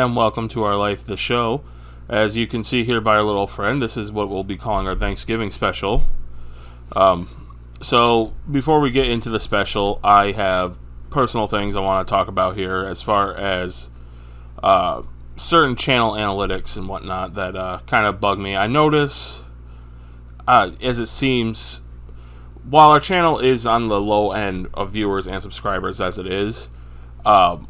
and welcome to Our Life, the show. As you can see here by our little friend, this is what we'll be calling our Thanksgiving special. So, before we get into the special, I have personal things I want to talk about here as far as certain channel analytics and whatnot that kind of bug me. I notice, as it seems, while our channel is on the low end of viewers and subscribers as it is, from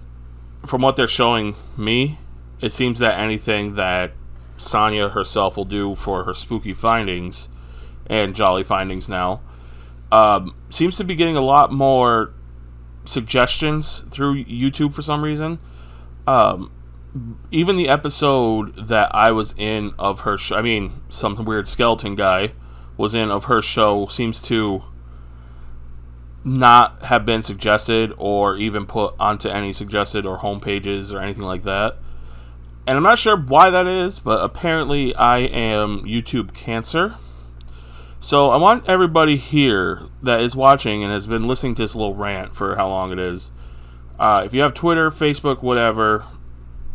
what they're showing me, it seems that anything that Sonja herself will do for her spooky findings and jolly findings now seems to be getting a lot more suggestions through YouTube for some reason. Even the episode that I was in of her show, some weird skeleton guy was in of her show, seems to not have been suggested or even put onto any suggested or home pages or anything like that. And I'm not sure why that is, but apparently I am YouTube cancer. So I want everybody here that is watching and has been listening to this little rant for how long it is, if you have Twitter, Facebook, whatever,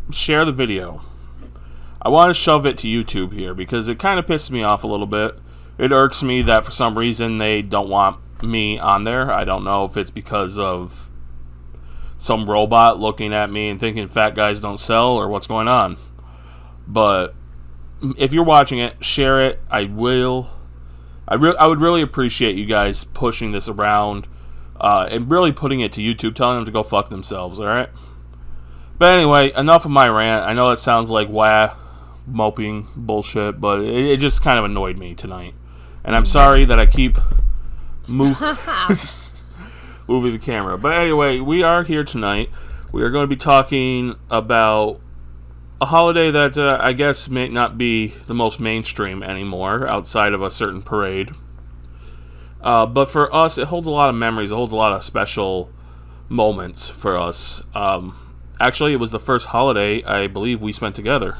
share the video. I want to shove it to YouTube here because it kind of pisses me off a little bit. It irks me that for some reason they don't want me on there. I don't know if it's because of some robot looking at me and thinking fat guys don't sell or what's going on. But if you're watching it, share it. I would really appreciate you guys pushing this around and really putting it to YouTube, telling them to go fuck themselves, alright? But anyway, enough of my rant. I know it sounds like moping bullshit, but it just kind of annoyed me tonight. And I'm sorry that I keep moving the camera. But anyway, we are here tonight. We are going to be talking about a holiday that I guess may not be the most mainstream anymore outside of a certain parade. But for us, it holds a lot of memories. It holds a lot of special moments for us. Actually, it was the first holiday I believe we spent together.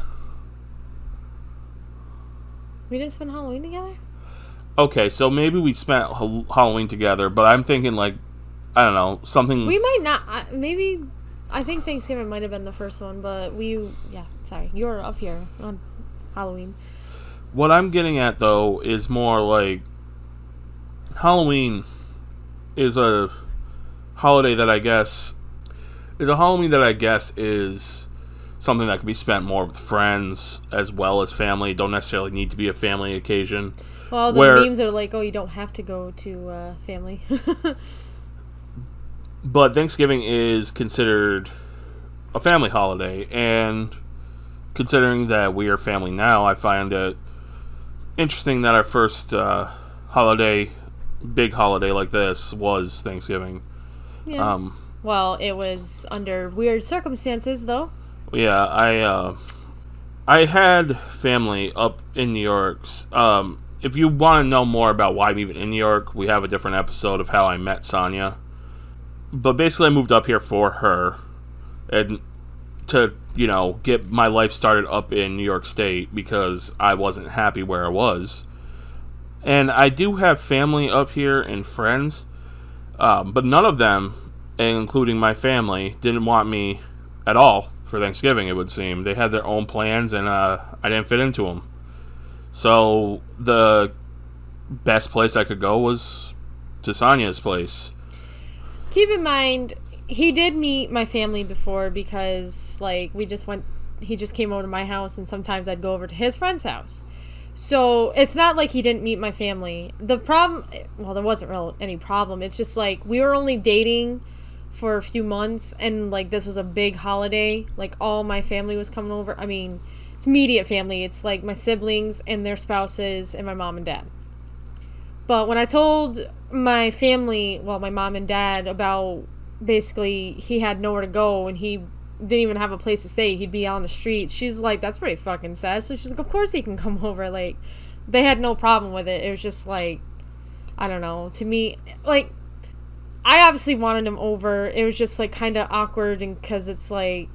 We didn't spend Halloween together? Okay, so maybe we spent Halloween together, but I'm thinking I don't know, something... We might not, I think Thanksgiving might have been the first one, but you were up here on Halloween. What I'm getting at, though, is more like, Halloween is a holiday that I guess is something that can be spent more with friends as well as family. Don't necessarily need to be a family occasion. Well, the memes are like, oh, you don't have to go to family. But Thanksgiving is considered a family holiday, and considering that we are family now, I find it interesting that our first big holiday like this was Thanksgiving. Yeah. Well, it was under weird circumstances, though. Yeah, I had family up in New York. If you want to know more about why I'm even in New York, we have a different episode of how I met Sonja. But basically, I moved up here for her and to, get my life started up in New York State because I wasn't happy where I was. And I do have family up here and friends, but none of them, including my family, didn't want me at all for Thanksgiving, it would seem. They had their own plans, and I didn't fit into them. So the best place I could go was to Sonja's place. Keep in mind, he did meet my family before because, he just came over to my house, and sometimes I'd go over to his friend's house. So it's not like he didn't meet my family. The problem, well, there wasn't really any problem. It's just we were only dating for a few months, and this was a big holiday. All my family was coming over. It's immediate family. It's my siblings and their spouses and my mom and dad. But when I told my family, my mom and dad, about basically he had nowhere to go and he didn't even have a place to stay, he'd be out on the street, she's like, that's pretty fucking sad. So she's like, of course he can come over. They had no problem with it. It was just I don't know, to me, I obviously wanted him over. It was just kind of awkward, and because it's I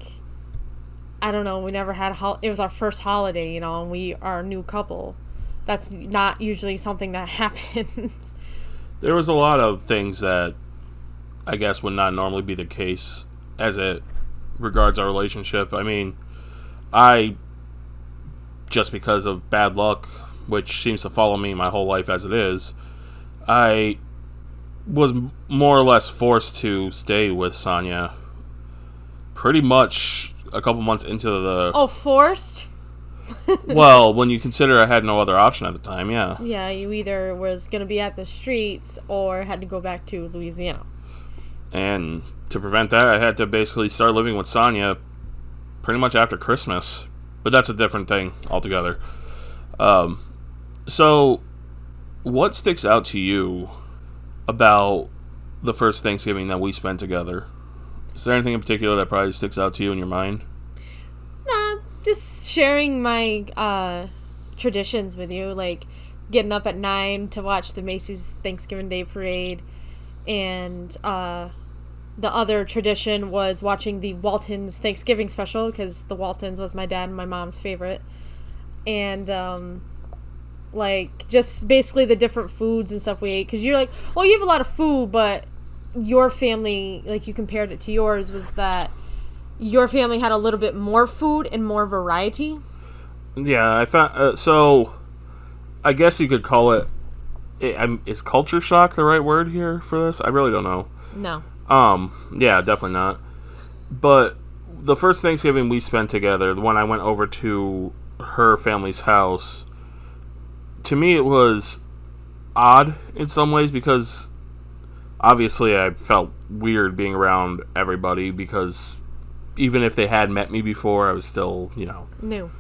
don't know, we never had it was our first holiday, and we are a new couple. That's not usually something that happens. There was a lot of things that I guess would not normally be the case as it regards our relationship. I, just because of bad luck, which seems to follow me my whole life as it is, I was more or less forced to stay with Sonja pretty much a couple months into the... Oh, forced? Well, when you consider I had no other option at the time, yeah. Yeah, you either was going to be at the streets or had to go back to Louisiana. And to prevent that, I had to basically start living with Sonja pretty much after Christmas. But that's a different thing altogether. So, what sticks out to you about the first Thanksgiving that we spent together? Is there anything in particular that probably sticks out to you in your mind? Nah, just sharing my traditions with you, like getting up at 9 to watch the Macy's Thanksgiving Day Parade, and the other tradition was watching the Waltons Thanksgiving special, because the Waltons was my dad and my mom's favorite, and like just basically the different foods and stuff we ate, because you're like, well, you have a lot of food, but your family, like you compared it to yours, was that your family had a little bit more food and more variety. Yeah, I found so. I guess you could call it. Is culture shock the right word here for this? I really don't know. No. Yeah, definitely not. But the first Thanksgiving we spent together, the one I went over to her family's house, to me it was odd in some ways, because obviously I felt weird being around everybody, because even if they had met me before, I was still, new.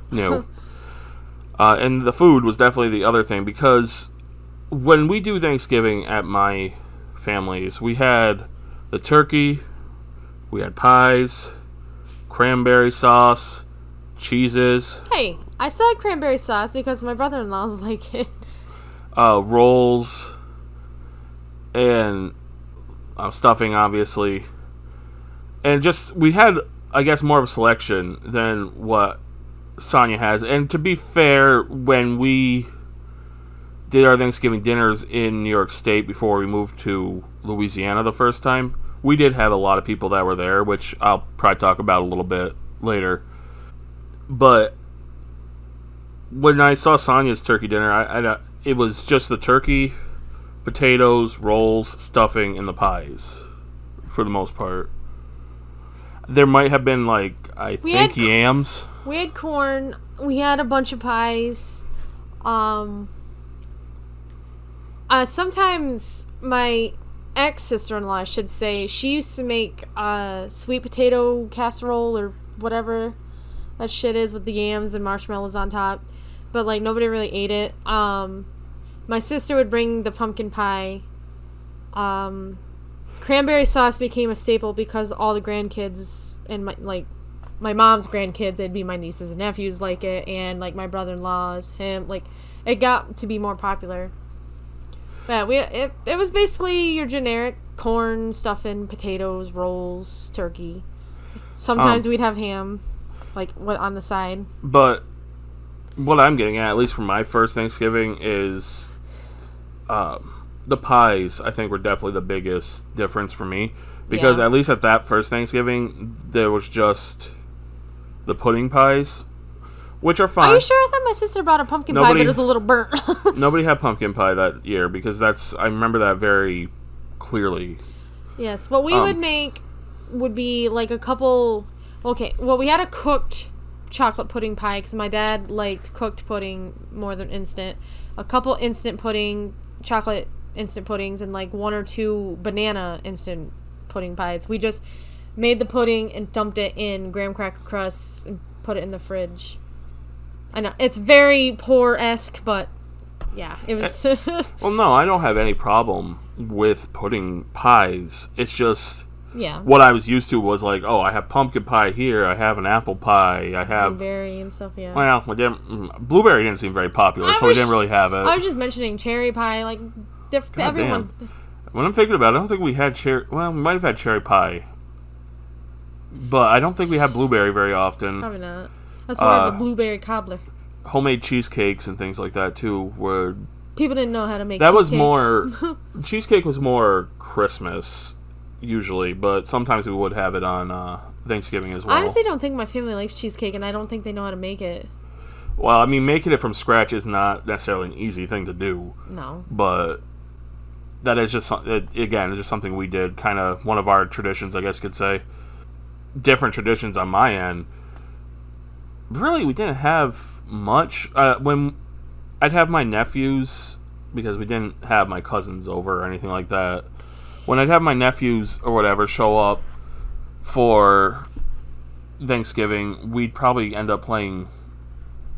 And the food was definitely the other thing, because when we do Thanksgiving at my family's, we had the turkey, we had pies, cranberry sauce, cheeses. Hey, I still had cranberry sauce because my brother-in-law's like it. Rolls, and stuffing, obviously. And just, we had, I guess, more of a selection than what Sonja has. And to be fair, when we did our Thanksgiving dinners in New York State before we moved to Louisiana the first time, we did have a lot of people that were there, which I'll probably talk about a little bit later. But when I saw Sonja's turkey dinner, it was just the turkey, potatoes, rolls, stuffing, and the pies, for the most part. There might have been, yams. We had corn. We had a bunch of pies. Sometimes my ex-sister-in-law, I should say, she used to make sweet potato casserole or whatever that shit is with the yams and marshmallows on top. But, nobody really ate it. My sister would bring the pumpkin pie. Cranberry sauce became a staple because all the grandkids and my mom's grandkids, they'd be my nieces and nephews, like it, and my brother-in-law's, him, it got to be more popular. But it was basically your generic corn, stuffing, potatoes, rolls, turkey. Sometimes we'd have ham, on the side. But what I'm getting at least for my first Thanksgiving, is the pies, I think, were definitely the biggest difference for me. Because at least at that first Thanksgiving, there was just the pudding pies, which are fine. Are you sure? I thought my sister brought a pumpkin pie, but it was a little burnt. Nobody had pumpkin pie that year, because I remember that very clearly. Yes, what we would make would be a couple... Okay, well, we had a cooked chocolate pudding pie, because my dad liked cooked pudding more than instant. A couple instant pudding, chocolate instant puddings, and 1 or 2 banana instant pudding pies. We just made the pudding and dumped it in graham cracker crusts and put it in the fridge. I know, it's very poor-esque, but yeah, it was... Well, no, I don't have any problem with pudding pies. It's just... Yeah. What I was used to was I have pumpkin pie here, I have an apple pie, I have... Blueberry and stuff, yeah. Well, blueberry didn't seem very popular, so we didn't really have it. I was just mentioning cherry pie, everyone... Damn. When I'm thinking about it, I don't think we had cherry... Well, we might have had cherry pie. But I don't think we had blueberry very often. Probably not. That's more of a blueberry cobbler. Homemade cheesecakes and things like that, too, were... People didn't know how to make that cheesecake. Was more... Cheesecake was more Christmas, usually, but sometimes we would have it on Thanksgiving as well. I honestly don't think my family likes cheesecake, and I don't think they know how to make it. Well, I mean, making it from scratch is not necessarily an easy thing to do. No. But that is just, again, it's just something we did. Kind of one of our traditions, I guess you could say. Different traditions on my end. Really, we didn't have much. When I'd have my nephews, because we didn't have my cousins over or anything like that. When I'd have my nephews or whatever show up for Thanksgiving, we'd probably end up playing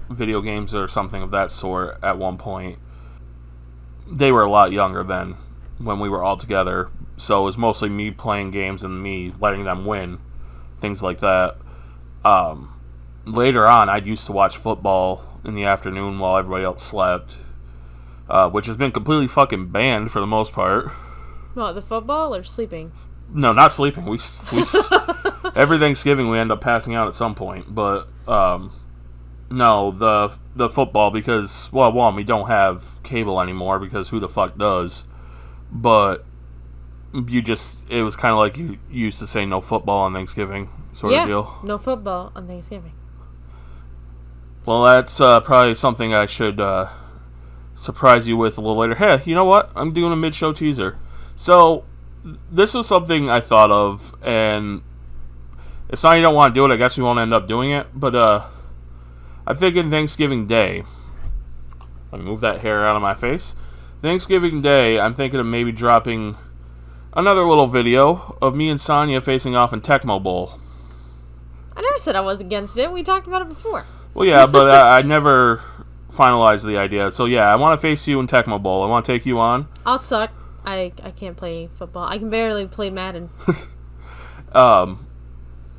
video games or something of that sort at one point. They were a lot younger then when we were all together, so it was mostly me playing games and me letting them win, things like that. Later on, I used to watch football in the afternoon while everybody else slept, which has been completely fucking banned for the most part. What, the football or sleeping? No, not sleeping. We every Thanksgiving we end up passing out at some point, but no, the football, because, well, one, we don't have cable anymore because who the fuck does? But it was kind of like you used to say no football on Thanksgiving sort of deal. No football on Thanksgiving. Well, that's probably something I should surprise you with a little later. Hey, you know what? I'm doing a mid-show teaser. So, this was something I thought of, and if Sonja don't want to do it, I guess we won't end up doing it, but I'm thinking Thanksgiving Day. Let me move that hair out of my face. Thanksgiving Day, I'm thinking of maybe dropping another little video of me and Sonja facing off in Tecmo Bowl. I never said I was against it. We talked about it before. Well, yeah, but I never finalized the idea. So, yeah, I want to face you in Tecmo Bowl. I want to take you on. I'll suck. I can't play football. I can barely play Madden. And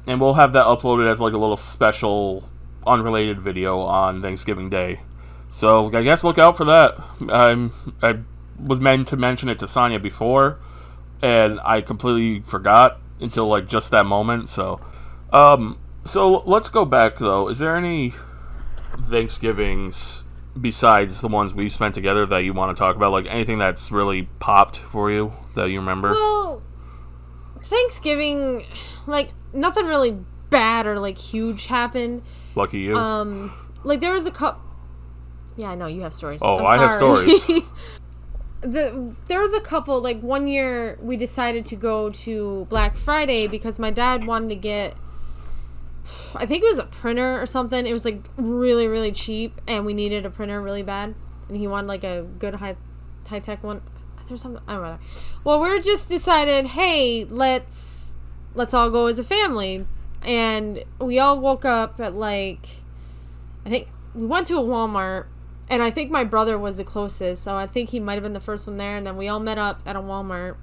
we'll have that uploaded as like a little special, unrelated video on Thanksgiving Day. So, I guess look out for that. I was meant to mention it to Sonja before, and I completely forgot until like just that moment. So let's go back though. Is there any Thanksgivings besides the ones we've spent together that you want to talk about? Like anything that's really popped for you that you remember? Well, Thanksgiving, like nothing really bad or like huge happened. Lucky you. Like there was a couple. Yeah, I know you have stories. Oh, I have stories. There was a couple. Like one year, we decided to go to Black Friday because my dad wanted to get, I think it was a printer or something. It was like really, really cheap, and we needed a printer really bad. And he wanted like a good high tech one. There's something, I don't know. Well, we're just decided, hey, let's all go as a family, and we all woke up at like, I think we went to a Walmart. And I think my brother was the closest, so I think he might have been the first one there. And then we all met up at a Walmart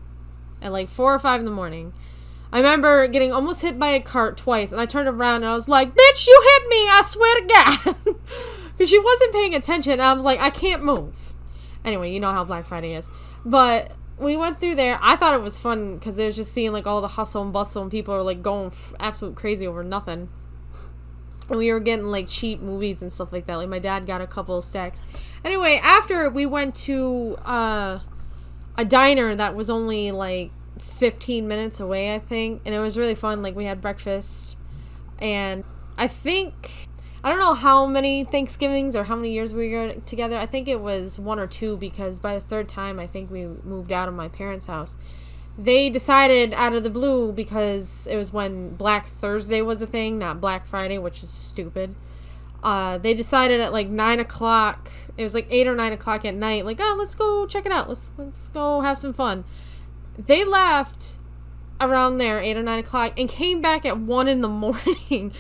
at like 4 or 5 in the morning. I remember getting almost hit by a cart twice, and I turned around and I was like, "Bitch, you hit me! I swear to God!" Because she wasn't paying attention. And I was like, "I can't move." Anyway, you know how Black Friday is. But we went through there. I thought it was fun because they was just seeing like all the hustle and bustle, and people are like going absolute crazy over nothing. And we were getting, like, cheap movies and stuff like that. Like, my dad got a couple of stacks. Anyway, after we went to a diner that was only, like, 15 minutes away, I think. And it was really fun. Like, we had breakfast. And I think, I don't know how many Thanksgivings or how many years we were together. I think it was 1 or 2 because by the third time, I think we moved out of my parents' house. They decided out of the blue, because it was when Black Thursday was a thing, not Black Friday, which is stupid. They decided at like 9 o'clock, it was like 8 or 9 o'clock at night, like, oh, let's go check it out. Let's go have some fun. They left around there, 8 or 9 o'clock, and came back at 1 in the morning.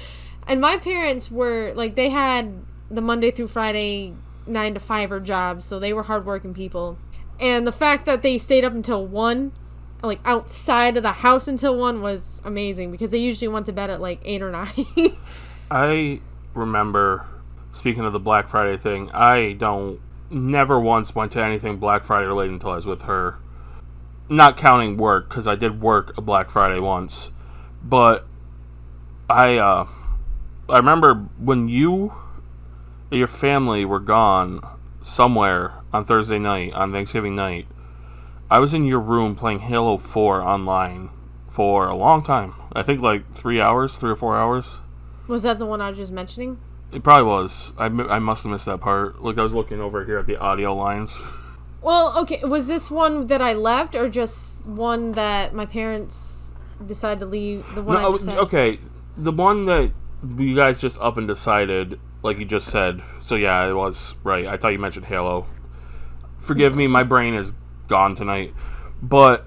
And my parents were, like, they had the Monday through Friday 9 to 5 jobs, so they were hardworking people. And the fact that they stayed up until 1, like outside of the house until 1, was amazing because they usually went to bed at like 8 or 9. I remember, speaking of the Black Friday thing, never once went to anything Black Friday related until I was with her. Not counting work, because I did work a Black Friday once. But I remember when you and your family were gone somewhere on Thursday night, on Thanksgiving night, I was in your room playing Halo 4 online, for a long time. I think like 3 hours, 3 or 4 hours. Was that the one I was just mentioning? It probably was. I must have missed that part. Like, I was looking over here at the audio lines. Well, okay, was this one that I left, or just one that my parents decided to leave? The one I just said? Okay, the one that you guys just up and decided, like you just said. So yeah, it was right. I thought you mentioned Halo. Forgive me, my brain is gone tonight. But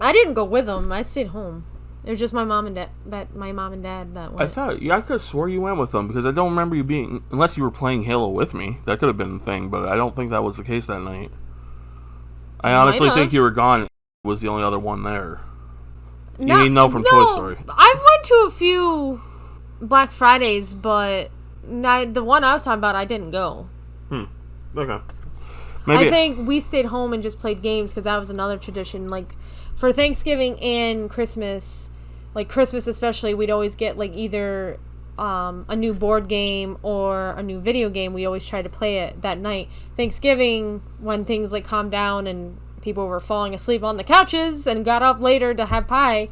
I didn't go with them. I stayed home. It was just my mom and dad. My mom and dad that went. I could have swore you went with them because I don't remember you being, unless you were playing Halo with me. That could have been the thing, but I don't think that was the case that night. I honestly think you were gone. Was the only other one there. You mean no from Toy Story? I've went to a few Black Fridays, but the one I was talking about, I didn't go. Okay. Maybe I think we stayed home and just played games because that was another tradition. Like for Thanksgiving and Christmas, like Christmas especially, we'd always get like either a new board game or a new video game. We always try to play it that night. Thanksgiving, when things like calmed down and people were falling asleep on the couches and got up later to have pie,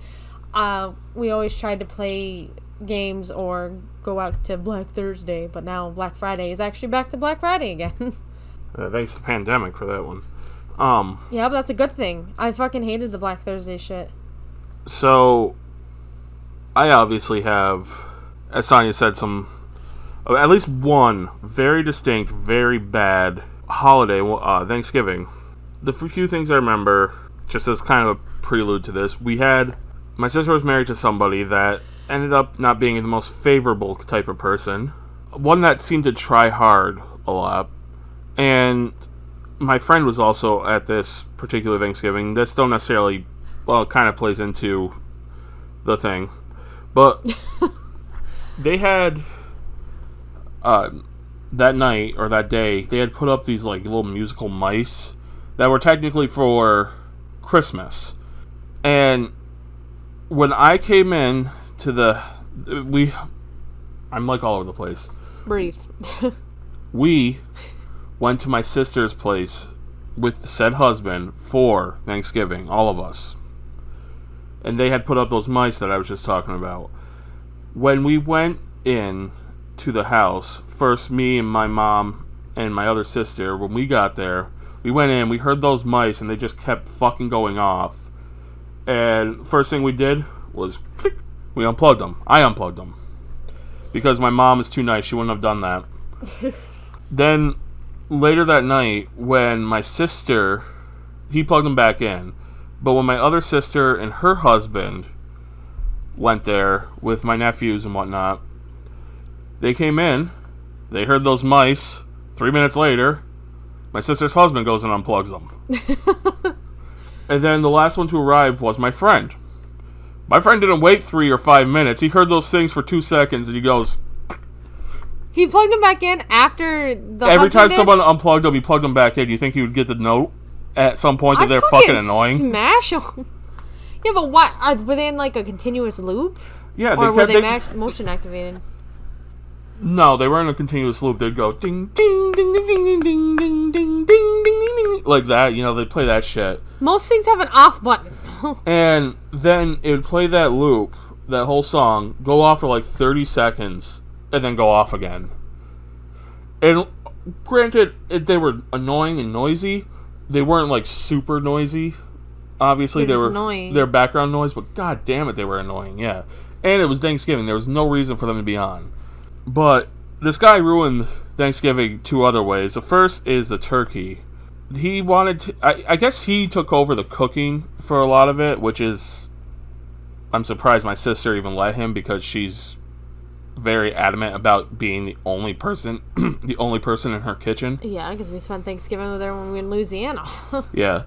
we always tried to play games or go out to Black Thursday. But now Black Friday is actually back to Black Friday again. Thanks to the pandemic for that one. Yeah, but that's a good thing. I fucking hated the Black Thursday shit. So, I obviously have, as Sonja said, at least one very distinct, very bad holiday, Thanksgiving. The few things I remember, just as kind of a prelude to this, my sister was married to somebody that ended up not being the most favorable type of person. One that seemed to try hard a lot. And my friend was also at this particular Thanksgiving. This don't necessarily, it kind of plays into the thing. But they had, that night, or that day, they had put up these, like, little musical mice that were technically for Christmas. And when I came in to I'm, like, all over the place. Breathe. We went to my sister's place with said husband for Thanksgiving, all of us. And they had put up those mice that I was just talking about. When we went in to the house, first me and my mom and my other sister, when we got there, we went in, we heard those mice, and they just kept fucking going off. And first thing we did was, click, we unplugged them. I unplugged them. Because my mom is too nice, she wouldn't have done that. Then later that night, when my sister, he plugged them back in, but when my other sister and her husband went there with my nephews and whatnot, they came in, they heard those mice. 3 minutes later, my sister's husband goes and unplugs them. And then the last one to arrive was my friend. My friend didn't wait 3 or 5 minutes. He heard those things for 2 seconds and he goes... He plugged them back in after the Every time did? someone unplugged them, he plugged them back in. You think he would get the note at some point that they're fucking annoying? Smash them. Yeah, but what? Were they in like a continuous loop? Yeah, or were they motion activated? No, they were in a continuous loop. They'd go ding, ding, ding, ding, ding, ding, ding, ding, ding, ding, like that. You know, they play that shit. Most things have an off button. And then it would play that loop, that whole song, go off for like 30 seconds, and then go off again. And granted, they were annoying and noisy. They weren't like super noisy. Obviously, they were annoying. Their background noise, but god damn it, they were annoying. Yeah, and it was Thanksgiving. There was no reason for them to be on. But this guy ruined Thanksgiving 2 other ways. The first is the turkey. He wanted to... I guess he took over the cooking for a lot of it, which is... I'm surprised my sister even let him because she's very adamant about being the only person in her kitchen. Yeah, because we spent Thanksgiving with her when we were in Louisiana. Yeah.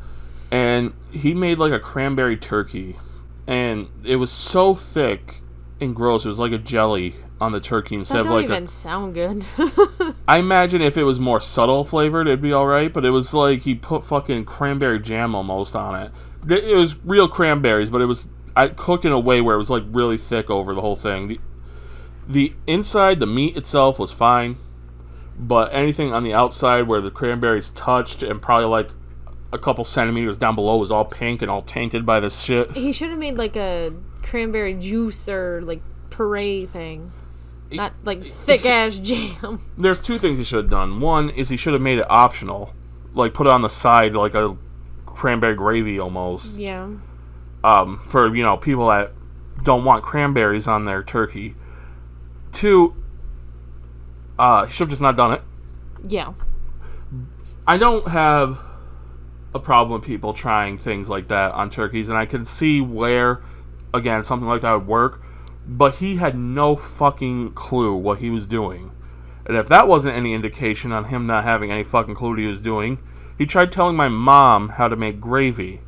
And he made like a cranberry turkey. And it was so thick and gross. It was like a jelly on the turkey instead of like that don't even sound good. I imagine if it was more subtle flavored, it'd be alright, but it was like he put fucking cranberry jam almost on it. It was real cranberries, but I cooked in a way where it was like really thick over the whole thing. The inside, the meat itself was fine, but anything on the outside where the cranberries touched and probably like a couple centimeters down below was all pink and all tainted by this shit. He should have made like a cranberry juice or like puree thing. Not like thick ass jam. There's two things he should have done. One is he should have made it optional. Like put it on the side like a cranberry gravy almost. Yeah. For, people that don't want cranberries on their turkey. Two, he should have just not done it. Yeah. I don't have a problem with people trying things like that on turkeys, and I can see where, again, something like that would work, but he had no fucking clue what he was doing. And if that wasn't any indication on him not having any fucking clue what he was doing, he tried telling my mom how to make gravy.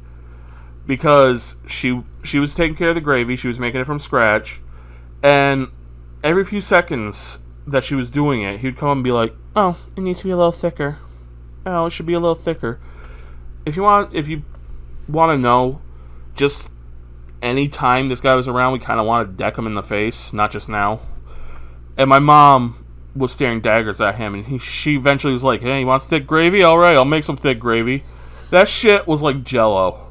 Because she was taking care of the gravy, she was making it from scratch, and every few seconds that she was doing it, he'd come and be like, "Oh, it needs to be a little thicker. Oh, it should be a little thicker." If you want to know, just any time this guy was around, we kind of want to deck him in the face, not just now. And my mom was staring daggers at him, and she eventually was like, "Hey, you want thick gravy? All right, I'll make some thick gravy." That shit was like Jello.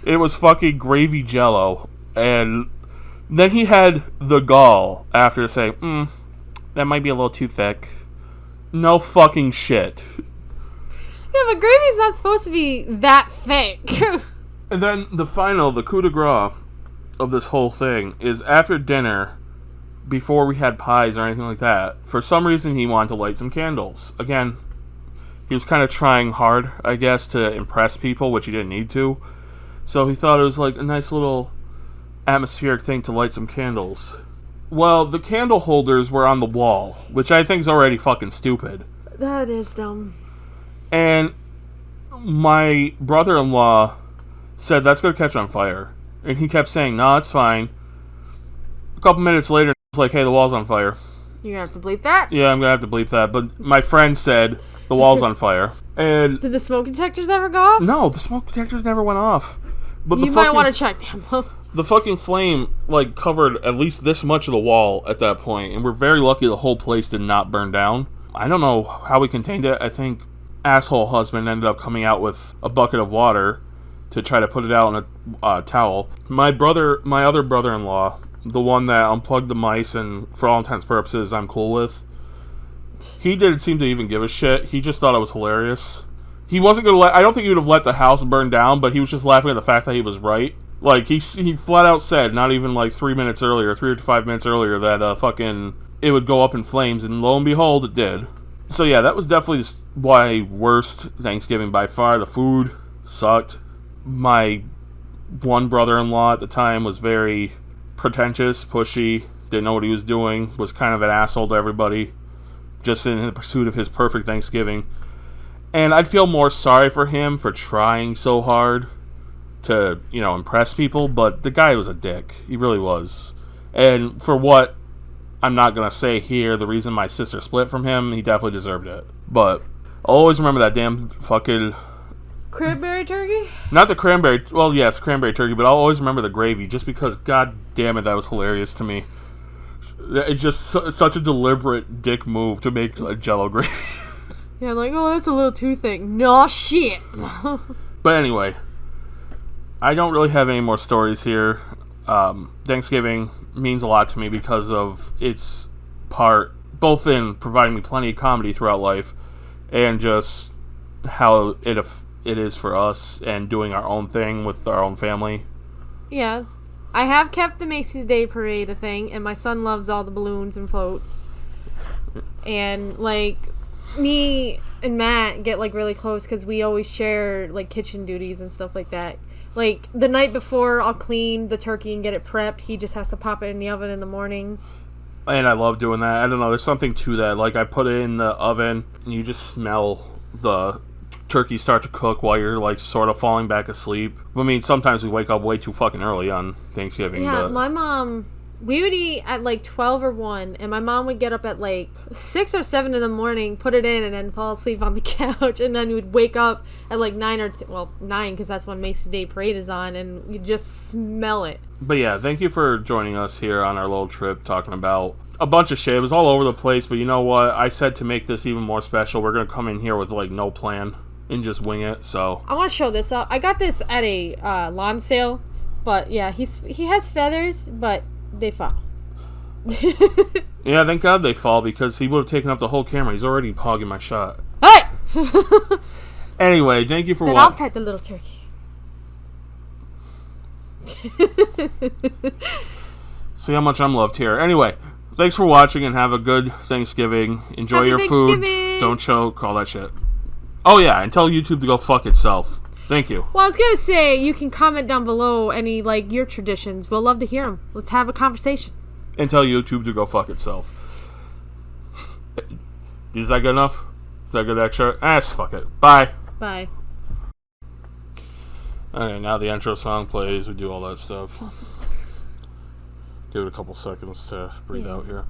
It was fucking gravy Jello. And then he had the gall after to say, that might be a little too thick. No fucking shit. Yeah, but gravy's not supposed to be that thick. And then the coup de grace of this whole thing is after dinner, before we had pies or anything like that, for some reason he wanted to light some candles. Again, he was kind of trying hard, I guess, to impress people, which he didn't need to. So he thought it was like a nice little atmospheric thing to light some candles. Well, the candle holders were on the wall, which I think is already fucking stupid. That is dumb. And my brother-in-law said, "That's going to catch on fire." And he kept saying, "No, it's fine." A couple minutes later, it's like, "Hey, the wall's on fire." You're going to have to bleep that? Yeah, I'm going to have to bleep that. But my friend said, "The wall's on fire." And did the smoke detectors ever go off? No, the smoke detectors never went off. But you might want to check them. The fucking flame, covered at least this much of the wall at that point, and we're very lucky the whole place did not burn down. I don't know how we contained it. I think asshole husband ended up coming out with a bucket of water to try to put it out in a towel. My other brother-in-law, the one that unplugged the mice and for all intents and purposes I'm cool with, he didn't seem to even give a shit. He just thought it was hilarious. He wasn't going to I don't think he would have let the house burn down, but he was just laughing at the fact that he was right. He flat out said, not even 3 minutes earlier, 3 to 5 minutes earlier, that it would go up in flames, and lo and behold, it did. So yeah, that was definitely my worst Thanksgiving by far. The food sucked. My one brother-in-law at the time was very pretentious, pushy, didn't know what he was doing, was kind of an asshole to everybody, just in the pursuit of his perfect Thanksgiving. And I'd feel more sorry for him for trying so hard to, impress people, but the guy was a dick. He really was. And for what I'm not going to say here, the reason my sister split from him, he definitely deserved it. But I'll always remember that damn fucking... cranberry turkey? Not the cranberry... Well, yes, cranberry turkey, but I'll always remember the gravy, just because, god damn it, that was hilarious to me. It's just such a deliberate dick move to make a Jello gravy. Yeah, that's a little too thick. No shit. But anyway, I don't really have any more stories here. Thanksgiving means a lot to me because of its part, both in providing me plenty of comedy throughout life, and just how it is for us, and doing our own thing with our own family. Yeah. I have kept the Macy's Day Parade a thing, and my son loves all the balloons and floats. And, me and Matt get, really close because we always share, kitchen duties and stuff like that. The night before, I'll clean the turkey and get it prepped. He just has to pop it in the oven in the morning. And I love doing that. I don't know, there's something to that. I put it in the oven, and you just smell the turkey start to cook while you're, sort of falling back asleep. I mean, sometimes we wake up way too fucking early on Thanksgiving. Yeah, but my mom... We would eat at 12 or 1, and my mom would get up at 6 or 7 in the morning, put it in, and then fall asleep on the couch, and then we'd wake up at 9 or 9, because that's when Macy's Day Parade is on, and you just smell it. But yeah, thank you for joining us here on our little trip, talking about a bunch of shit. It was all over the place, but you know what? I said to make this even more special, we're going to come in here with no plan. and just wing it. So I want to show this up. I got this at a lawn sale, but yeah, he has feathers, but they fall. yeah, thank God they fall because he would have taken up the whole camera. He's already hogging my shot. Hey! Anyway, thank you for Then I'll watching. pet the little turkey. See how much I'm loved here. Anyway, thanks for watching and have a good Thanksgiving. Enjoy Happy your food. Thanksgiving. Don't choke. All that shit. Oh yeah, and tell YouTube to go fuck itself. Thank you. Well, I was gonna say you can comment down below any like your traditions. We'll love to hear them. Let's have a conversation. And tell YouTube to go fuck itself. Is that good enough? Is that good extra? Fuck it. Bye. Bye. Okay, now the intro song plays. We do all that stuff. Give it a couple seconds to breathe out here.